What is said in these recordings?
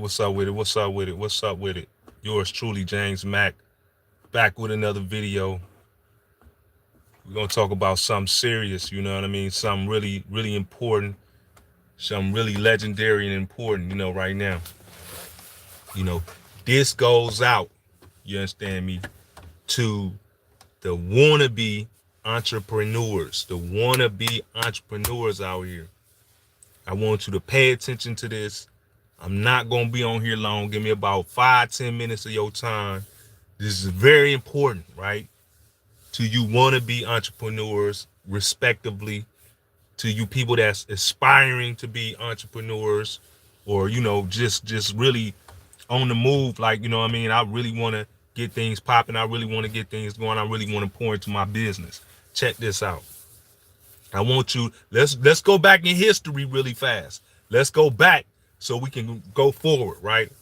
what's up with it? What's up with it? What's up with it? Yours truly, James Mack, back with another video. We're gonna talk about something serious, you know what I mean? Something really, really important, something really legendary and important, right now. This goes out, you understand me, to the wannabe entrepreneurs, out here. I want you to pay attention to this. I'm not going to be on here long. Give me about 5-10 minutes of your time. This is very important, right? To you wannabe entrepreneurs, respectively, to you people that's aspiring to be entrepreneurs, or, just really on the move. Like, what I mean? I really want to get things popping. I really want to get things going. I really want to pour into my business. Check this out. I want you, let's go back in history really fast. Let's go back so we can go forward, right?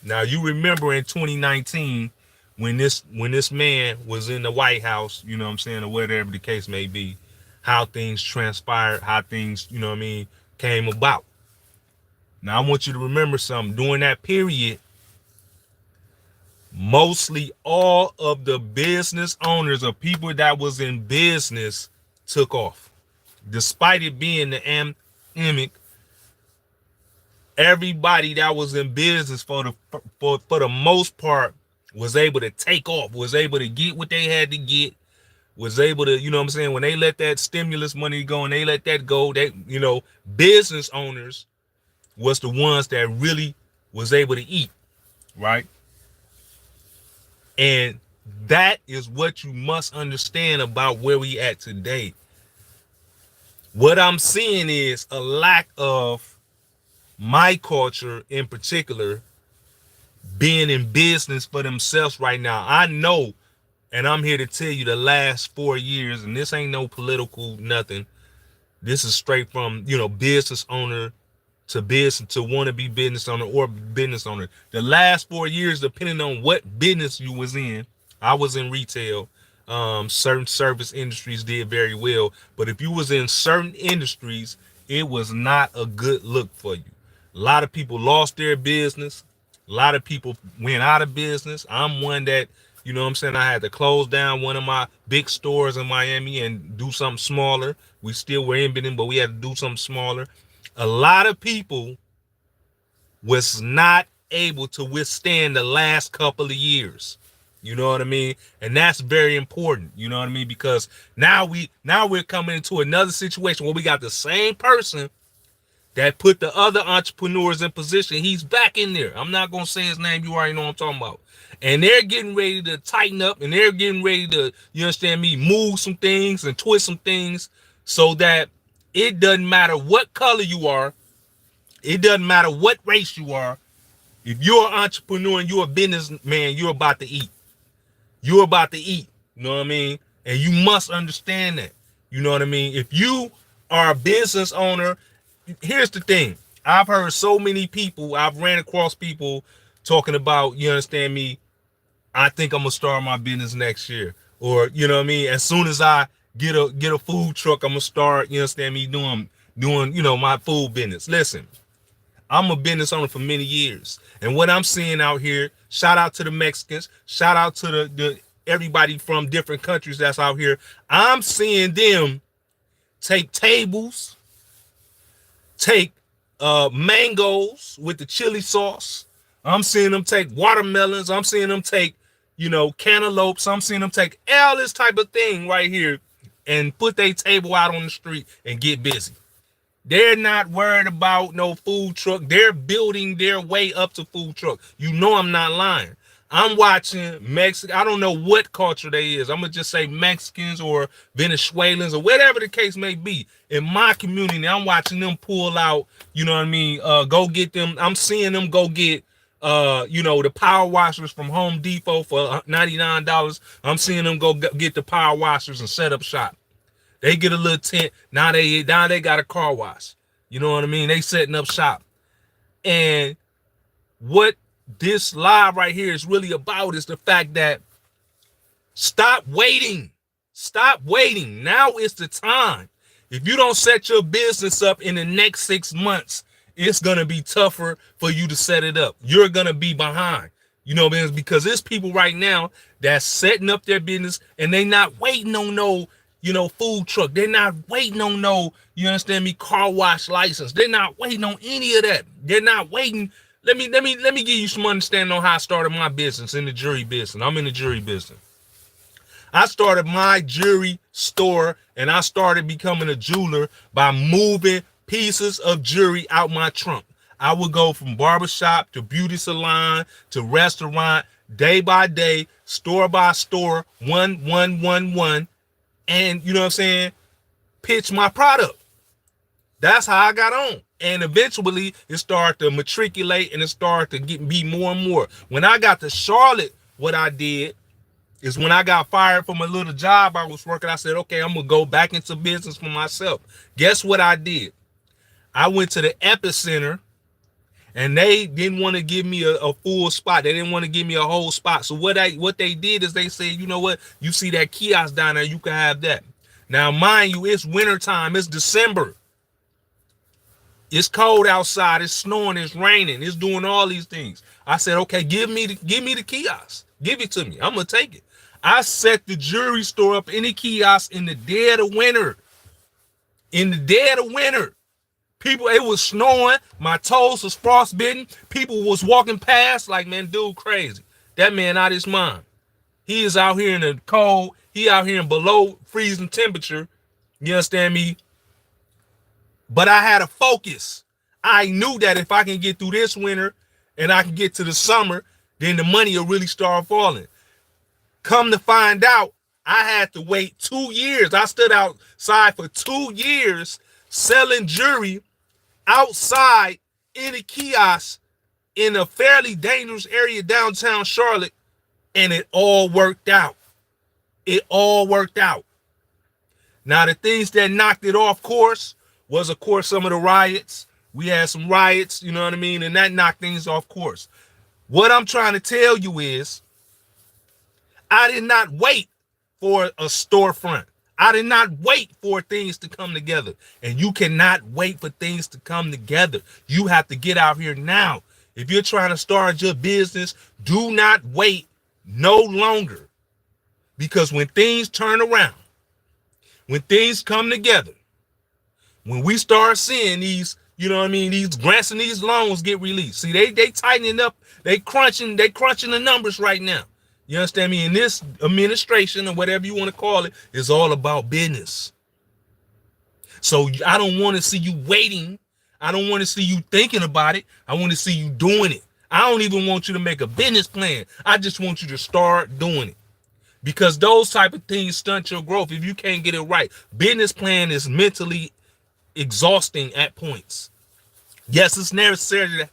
Now, you remember in 2019 when this man was in the White House, or whatever the case may be, how things transpired, how things, came about. Now, I want you to remember something. During that period, mostly all of the business owners or people that was in business took off. Despite it being the pandemic, everybody that was in business for the most part was able to take off, was able to get what they had to get, was able to, when they let that stimulus money go and they let that go, business owners was the ones that really was able to eat, right? And that is what you must understand about where we at today. What I'm seeing is a lack of my culture in particular being in business for themselves right now. I know, and I'm here to tell you the last 4 years, and this ain't no political nothing. This is straight from, business owner to business, to want to be business owner or business owner. The last 4 years, depending on what business you was in, I was in retail. Certain service industries did very well, but if you was in certain industries, it was not a good look for you. A lot of people lost their business. A lot of people went out of business. I'm one that, I had to close down one of my big stores in Miami and do something smaller. We still were in business, but we had to do something smaller. A lot of people was not able to withstand the last couple of years. You know what I mean? And that's very important. You know what I mean? Because now we're coming into another situation where we got the same person that put the other entrepreneurs in position. He's back in there. I'm not going to say his name. You already know what I'm talking about. And they're getting ready to tighten up, and they're getting ready to, you understand me, move some things and twist some things so that it doesn't matter what color you are. It doesn't matter what race you are. If you're an entrepreneur and you're a businessman, you're about to eat. You're about to eat, you know what I mean? And you must understand that, you know what I mean? If you are a business owner, here's the thing. I've heard so many people, I've ran across people talking about, you understand me, I think I'm gonna start my business next year. Or, you know what I mean? As soon as I get a food truck, I'm gonna start, you understand me, doing, my food business. Listen, I'm a business owner for many years. And what I'm seeing out here, shout out to the Mexicans, shout out to the everybody from different countries that's out here. I'm seeing them take tables, take mangoes with the chili sauce. I'm seeing them take watermelons. I'm seeing them take, cantaloupes. I'm seeing them take all this type of thing right here and put their table out on the street and get busy. They're not worried about no food truck. They're building their way up to food truck. You know I'm not lying. I'm watching Mexican. I don't know what culture they is. I'm going to just say Mexicans or Venezuelans or whatever the case may be. In my community, I'm watching them pull out, you know what I mean, go get them. I'm seeing them go get, the power washers from Home Depot for $99. I'm seeing them go get the power washers and set up shop. They get a little tent. Now they got a car wash. You know what I mean? They setting up shop. And what this live right here is really about is the fact that stop waiting. Stop waiting. Now is the time. If you don't set your business up in the next 6 months, it's going to be tougher for you to set it up. You're going to be behind. You know what I mean? Because there's people right now that's setting up their business and they not waiting on no, food truck. They're not waiting on no, you understand me, car wash license. They're not waiting on any of that. They're not waiting. Let me give you some understanding on how I started my business in the jewelry business. I'm in the jewelry business. I started my jewelry store and I started becoming a jeweler by moving pieces of jewelry out my trunk. I would go from barbershop to beauty salon to restaurant, day by day, store by store, one, and you know what I'm saying, pitch my product. That's how I got on. And eventually it started to matriculate and it started to be more and more. When I got to Charlotte, what I did is when I got fired from a little job I was working, I said, okay, I'm going to go back into business for myself. Guess what I did? I went to the epicenter and they didn't want to give me a full spot. They didn't want to give me a whole spot. So what they did is they said, you know what? You see that kiosk down there, you can have that. Now, mind you, it's wintertime. It's December. It's cold outside. It's snowing. It's raining. It's doing all these things. I said, okay, give me the kiosk. Give it to me. I'm going to take it. I set the jewelry store up in the kiosk in the dead of winter. In the dead of winter. People, it was snowing. My toes was frostbitten. People was walking past like, man, dude crazy. That man out his mind. He is out here in the cold. He out here in below freezing temperature. You understand me? But I had a focus. I knew that if I can get through this winter and I can get to the summer, then the money will really start falling. Come to find out, I had to wait 2 years. I stood outside for 2 years selling jewelry outside in a kiosk in a fairly dangerous area downtown Charlotte, and it all worked out. It all worked out. Now, the things that knocked it off course was, of course, some of the riots. We had some riots, you know what I mean? And that knocked things off course. What I'm trying to tell you is, I did not wait for a storefront. I did not wait for things to come together. And you cannot wait for things to come together. You have to get out here now. If you're trying to start your business, do not wait no longer. Because when things turn around, when things come together, when we start seeing these, you know what I mean, these grants and these loans get released. See, they tightening up, they crunching the numbers right now. You understand me? And this administration or whatever you want to call it is all about business. So I don't want to see you waiting. I don't want to see you thinking about it. I want to see you doing it. I don't even want you to make a business plan. I just want you to start doing it. Because those type of things stunt your growth if you can't get it right. Business plan is mentally exhausting at points. Yes, it's necessary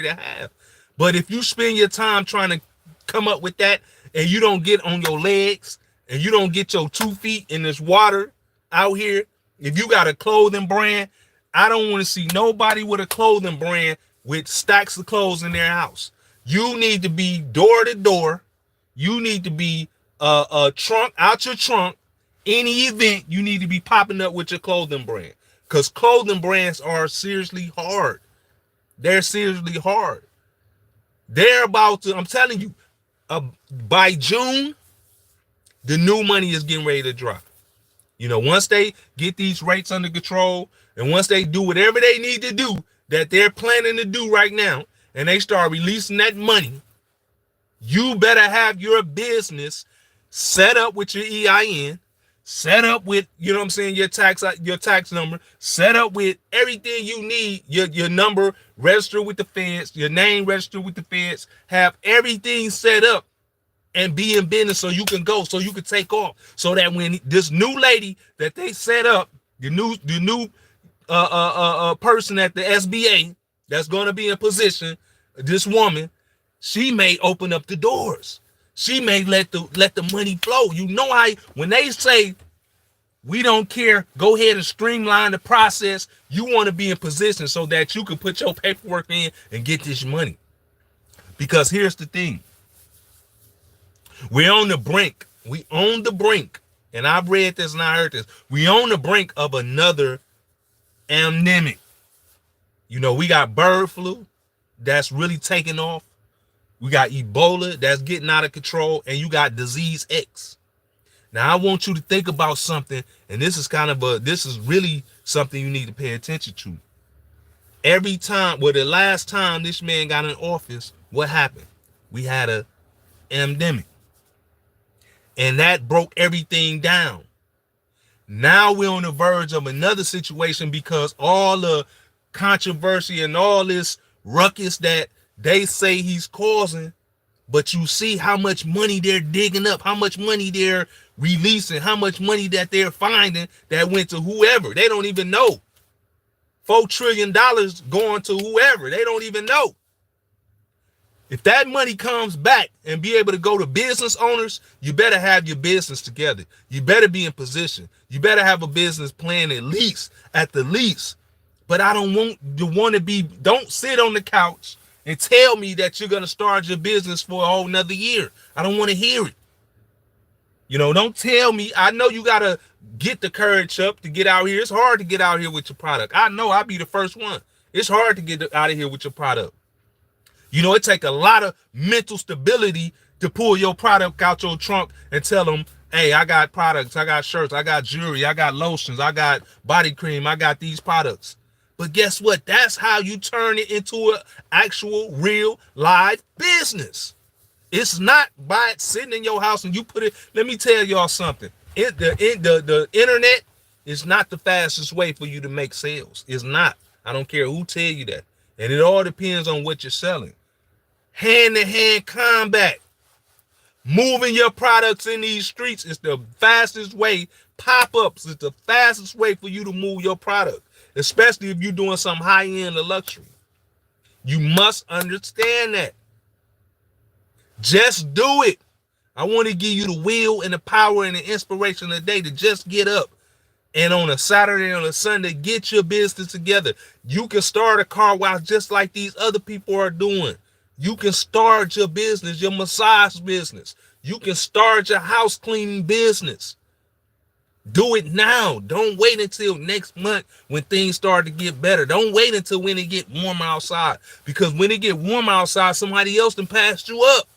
to have. But if you spend your time trying to come up with that and you don't get on your legs and you don't get your 2 feet in this water out here, if you got a clothing brand, I don't want to see nobody with a clothing brand with stacks of clothes in their house. You need to be door to door. You need to be a trunk out your trunk. Any event, you need to be popping up with your clothing brand, because clothing brands are seriously hard. They're seriously hard. They're about to, I'm telling you, by June, the new money is getting ready to drop. You know, once they get these rates under control and once they do whatever they need to do that they're planning to do right now, and they start releasing that money, you better have your business set up with your EIN, set up with, you know what I'm saying, your tax number, set up with everything you need, your number registered with the feds, your name registered with the feds, have everything set up and be in business so you can go, so you can take off, so that when this new lady that they set up, the new person at the SBA that's going to be in position, this woman, she may open up the doors. She may let the money flow. You know how when they say we don't care, go ahead and streamline the process, you want to be in position so that you can put your paperwork in and get this money. Because here's the thing. We're on the brink. We on the brink. And I've read this and I heard this. We on the brink of another pandemic. You know, we got bird flu that's really taking off. We got Ebola that's getting out of control, and you got disease X. Now, I want you to think about something, and this is really something you need to pay attention to. Every time, well, the last time this man got in office, what happened? We had a pandemic, and that broke everything down. Now we're on the verge of another situation because all the controversy and all this ruckus that they say he's causing, but you see how much money they're digging up, how much money they're releasing, how much money that they're finding that went to whoever. They don't even know. $4 trillion going to whoever. They don't even know. If that money comes back and be able to go to business owners, you better have your business together. You better be in position. You better have a business plan at the least. But I don't want to don't sit on the couch and tell me that you're going to start your business for a whole nother year. I don't want to hear it. You know, don't tell me. I know you got to get the courage up to get out here. It's hard to get out here with your product. I know, I'll be the first one. It's hard to get out of here with your product. You know, it takes a lot of mental stability to pull your product out your trunk and tell them, hey, I got products, I got shirts, I got jewelry, I got lotions, I got body cream, I got these products. But guess what? That's how you turn it into an actual, real, live business. It's not by it sitting in your house and you put it. Let me tell y'all something. The internet is not the fastest way for you to make sales. It's not. I don't care who tell you that. And it all depends on what you're selling. Hand-to-hand combat. Moving your products in these streets is the fastest way. Pop-ups is the fastest way for you to move your product, especially if you're doing some high-end or luxury. You must understand that. Just do it. I want to give you the will and the power and the inspiration of the day to just get up. And on a Saturday and on a Sunday, get your business together. You can start a car wash just like these other people are doing. You can start your business, your massage business. You can start your house cleaning business. Do it now. Don't wait until next month when things start to get better. Don't wait until when it get warmer outside. Because when it get warmer outside, somebody else done passed you up.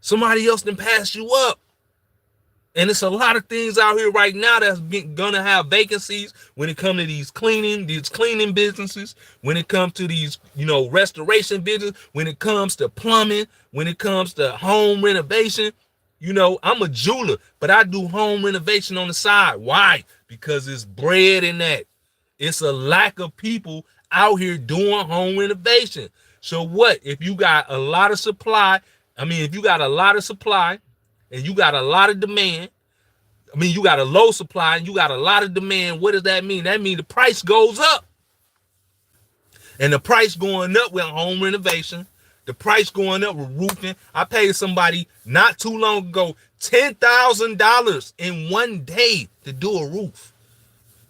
Somebody else done passed you up. And it's a lot of things out here right now that's gonna have vacancies when it comes to these cleaning businesses, when it comes to these, restoration business, when it comes to plumbing, when it comes to home renovation. I'm a jeweler, but I do home renovation on the side. Why? Because it's bread in that. It's a lack of people out here doing home renovation. So what? If you got a lot of supply, if you got a lot of supply and you got a lot of demand, you got a low supply and you got a lot of demand, what does that mean? That means the price goes up. And the price going up with home renovation, the price going up with roofing. I paid somebody not too long ago $10,000 in one day to do a roof.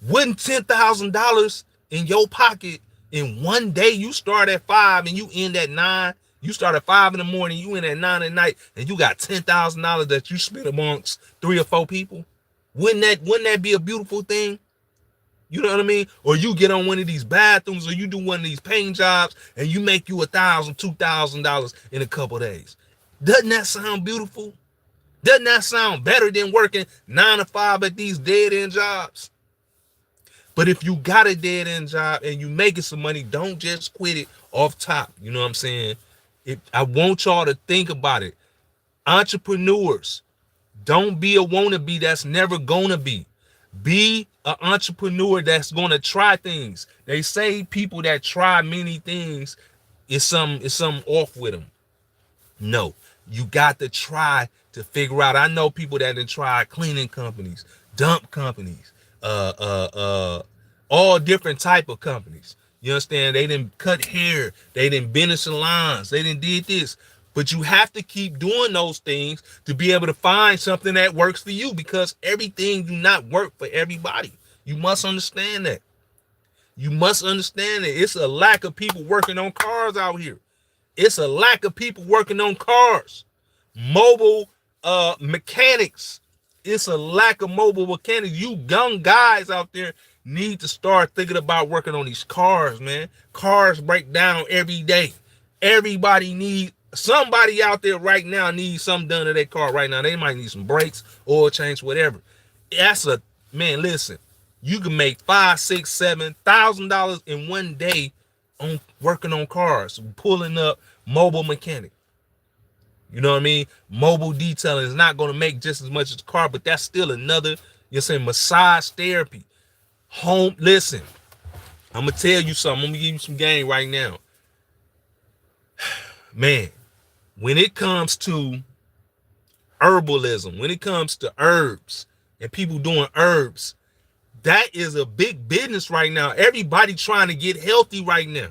Wouldn't $10,000 in your pocket in one day? You start at 5 and you end at 9. You start at 5 in the morning, you end at 9 at night, and you got $10,000 that you spent amongst 3 or 4 people. Wouldn't that be a beautiful thing? You know what I mean? Or you get on one of these bathrooms, or you do one of these paint jobs, and you make you $1,000, $2,000 in a couple of days. Doesn't that sound beautiful? Doesn't that sound better than working 9 to 5 at these dead-end jobs? But if you got a dead-end job and you making some money, don't just quit it off top. You know what I'm saying? I want y'all to think about it. Entrepreneurs, don't be a wannabe that's never gonna be. Be an entrepreneur that's gonna try things. They say people that try many things is something off with them. No, you got to try to figure out. I know people that done tried cleaning companies, dump companies, all different type of companies. You understand? They didn't cut hair. They didn't bend in salons. They didn't did this. But you have to keep doing those things to be able to find something that works for you, because everything do not work for everybody. You must understand that. You must understand that it's a lack of people working on cars out here. It's a lack of people working on cars. Mobile mechanics It's a lack of mobile mechanics. You young guys out there need to start thinking about working on these cars, man. Cars break down every day. Everybody needs, somebody out there right now needs something done to their car right now. They might need some brakes, oil change, whatever. That's a, man, listen, you can make $5, $6, $7,000 in one day on working on cars, pulling up mobile mechanic. You know what I mean? Mobile detailing is not going to make just as much as the car, but that's still another, you're saying, massage therapy. Home, listen, I'm going to tell you something. I'm going to give you some game right now. Man, when it comes to herbalism, when it comes to herbs and people doing herbs, that is a big business right now. Everybody trying to get healthy right now.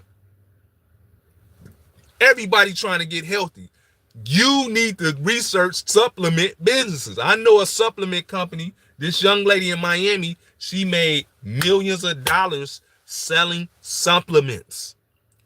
Everybody trying to get healthy. You need to research supplement businesses. I know a supplement company. This young lady in Miami, she made millions of dollars selling supplements.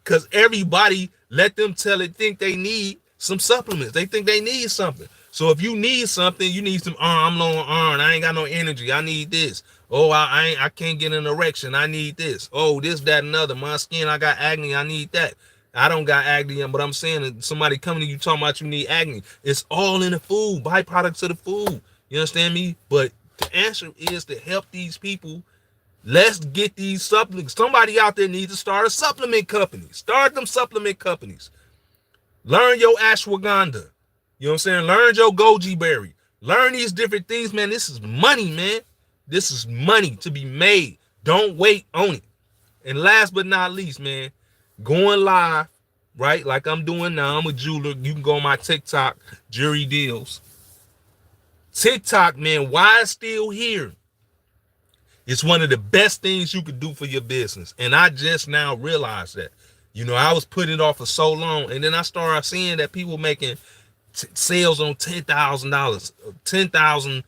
Because everybody let them think they need some supplements. They think they need something. So if you need something, you need some, I'm low on iron. I ain't got no energy. I need this. Oh, I can't get an erection. I need this. Oh, this, that, and other. My skin, I got acne. I need that. I don't got acne, but I'm saying that somebody coming to you talking about you need acne. It's all in the food, byproducts of the food. You understand me? But the answer is to help these people. Let's get these supplements. Somebody out there needs to start a supplement company. Start them supplement companies. Learn your ashwagandha. You know what I'm saying? Learn your goji berry. Learn these different things, man. This is money, man. This is money to be made. Don't wait on it. And last but not least, man, going live, right? Like I'm doing now. I'm a jeweler. You can go on my TikTok, Jury Deals. TikTok, man, why it's still here? It's one of the best things you could do for your business. And I just now realized that. You know, I was putting it off for so long. And then I started seeing that people making sales on $10,000, 10,000,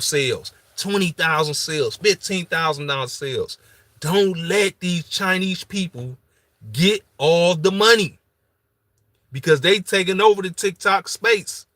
sales, 20,000 sales, $15,000 sales. Don't let these Chinese people get all the money because they taking over the TikTok space.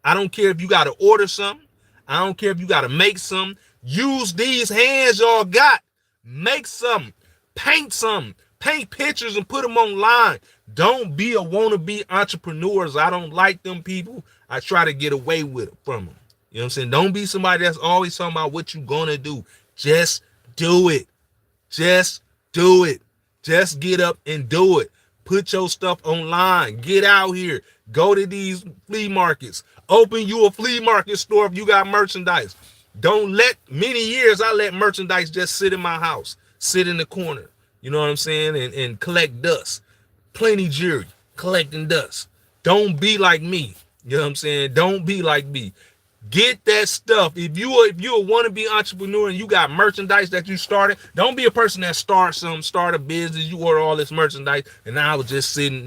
I don't care if you got to order something. I don't care if you got to make something. Use these hands y'all got. Make something. Paint something. Paint pictures and put them online. Don't be a wannabe entrepreneurs. I don't like them people. I try to get away with it from them. You know what I'm saying? Don't be somebody that's always talking about what you gonna do. Just do it. Just do it. Just get up and do it. Put your stuff online. Get out here. Go to these flea markets. Open you a flea market store if you got merchandise. Don't let, many years I let merchandise just sit in my house, sit in the corner. You know what I'm saying? And collect dust. Plenty jury collecting dust. Don't be like me. You know what I'm saying? Don't be like me. Get that stuff. If you a wannabe entrepreneur and you got merchandise that you started, don't be a person that start a business. You order all this merchandise and now it's just sitting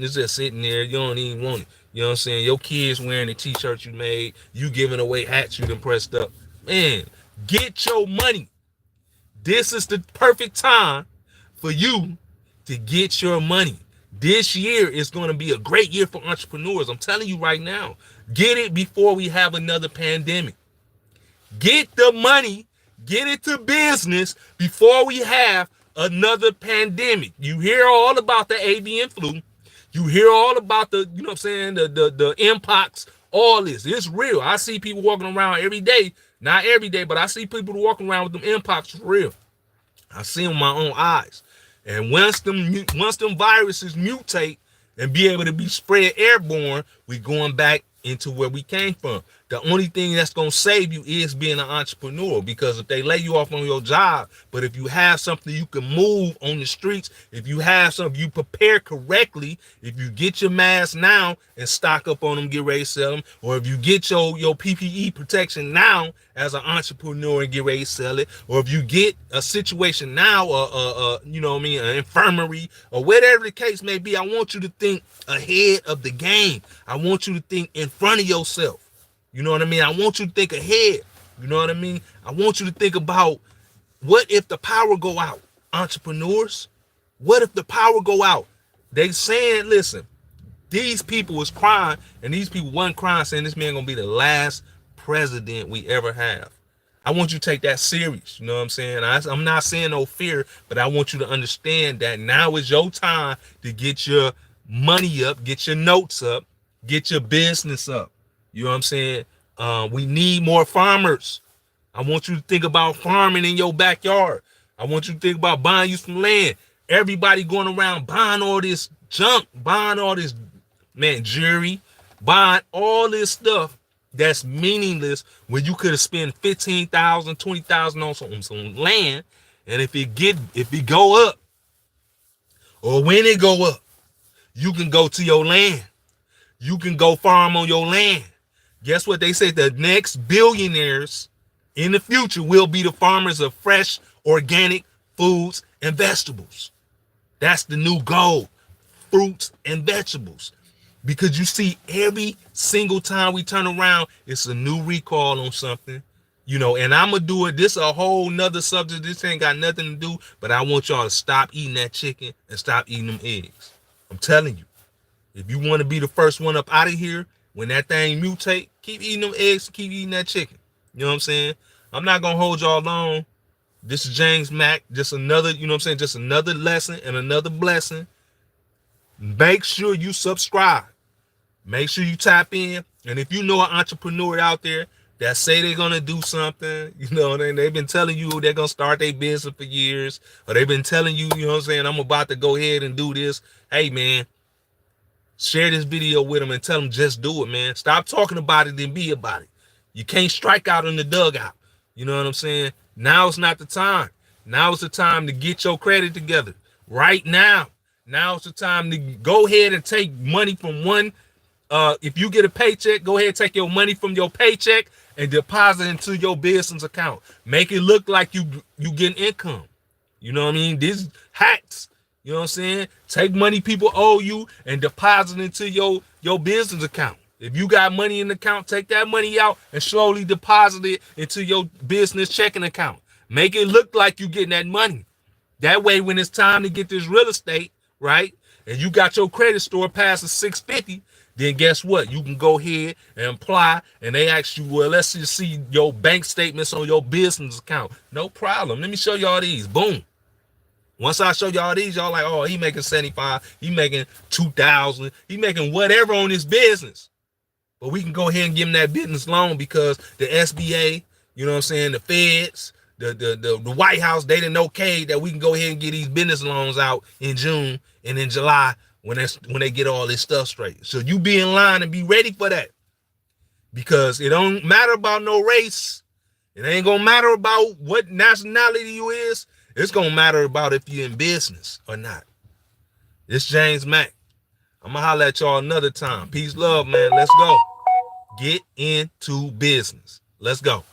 there. You don't even want it. You know what I'm saying? Your kids wearing the t-shirts you made. You giving away hats you done pressed up. Man, get your money. This is the perfect time for you to get your money. This year is going to be a great year for entrepreneurs. I'm telling you right now. Get it before we have another pandemic. Get the money, get it to business before we have another pandemic. You hear all about the avian flu. You hear all about the, you know what I'm saying, the mpox, all this. It's real. I see people walking around every day. Not every day, but I see people walking around with them mpox for real. I see them with my own eyes. And once them viruses mutate and be able to be spread airborne, we going back into where we came from. The only thing that's going to save you is being an entrepreneur, because if they lay you off on your job, but if you have something you can move on the streets, if you have something, you prepare correctly, if you get your mask now and stock up on them, get ready to sell them, or if you get your PPE protection now as an entrepreneur and get ready to sell it, or if you get a situation now, you know what I mean, an infirmary, or whatever the case may be, I want you to think ahead of the game. I want you to think in front of yourself. You know what I mean? I want you to think ahead. You know what I mean? I want you to think about, what if the power go out? Entrepreneurs, what if the power go out? They saying, listen, these people was crying, and these people wasn't crying saying this man gonna be the last president we ever have. I want you to take that serious. You know what I'm saying? I'm not saying no fear, but I want you to understand that now is your time to get your money up, get your notes up, get your business up. You know what I'm saying? We need more farmers. I want you to think about farming in your backyard. I want you to think about buying you some land. Everybody going around buying all this junk, buying all this, man, jewelry, buying all this stuff that's meaningless when you could have spent 15,000, 20,000 on some land. And if it go up, or when it go up, you can go to your land. You can go farm on your land. Guess what they say? The next billionaires in the future will be the farmers of fresh, organic foods and vegetables. That's the new goal. Fruits and vegetables. Because you see, every single time we turn around, it's a new recall on something. You know, and I'm going to do it. This is a whole nother subject. This ain't got nothing to do. But I want y'all to stop eating that chicken and stop eating them eggs. I'm telling you. If you want to be the first one up out of here, when that thing mutate, keep eating them eggs, keep eating that chicken. You know what I'm saying? I'm not going to hold y'all long. This is James Mack. Just another, you know what I'm saying? Just another lesson and another blessing. Make sure you subscribe. Make sure you tap in. And if you know an entrepreneur out there that say they're going to do something, you know, they've been telling you they're going to start their business for years, or they've been telling you, you know what I'm saying, I'm about to go ahead and do this. Hey, man, share this video with them and tell them just do it, man. Stop talking about it and be about it. You can't strike out in the dugout. You know what I'm saying? Now it's not the time. Now it's the time to get your credit together. Right now. Now it's the time to go ahead and take money from one. If you get a paycheck, go ahead and take your money from your paycheck and deposit into your business account. Make it look like you getting income. You know what I mean? These hacks. You know what I'm saying? Take money people owe you and deposit into your business account. If you got money in the account, take that money out and slowly deposit it into your business checking account. Make it look like you getting that money. That way, when it's time to get this real estate, right, and you got your credit score past the 650, then guess what? You can go ahead and apply, and they ask you, well, let's just see your bank statements on your business account. No problem. Let me show y'all these. Boom. Once I show y'all these, y'all like, oh, he making 75, he making 2,000, he making whatever on his business. But we can go ahead and give him that business loan because the SBA, you know what I'm saying, the feds, the White House, they didn't okay that we can go ahead and get these business loans out in June and in July when they get all this stuff straight. So you be in line and be ready for that. Because it don't matter about no race. It ain't gonna matter about what nationality you is. It's gonna matter about if you're in business or not. It's James Mack. I'm gonna holler at y'all another time. Peace, love, man. Let's go. Get into business. Let's go.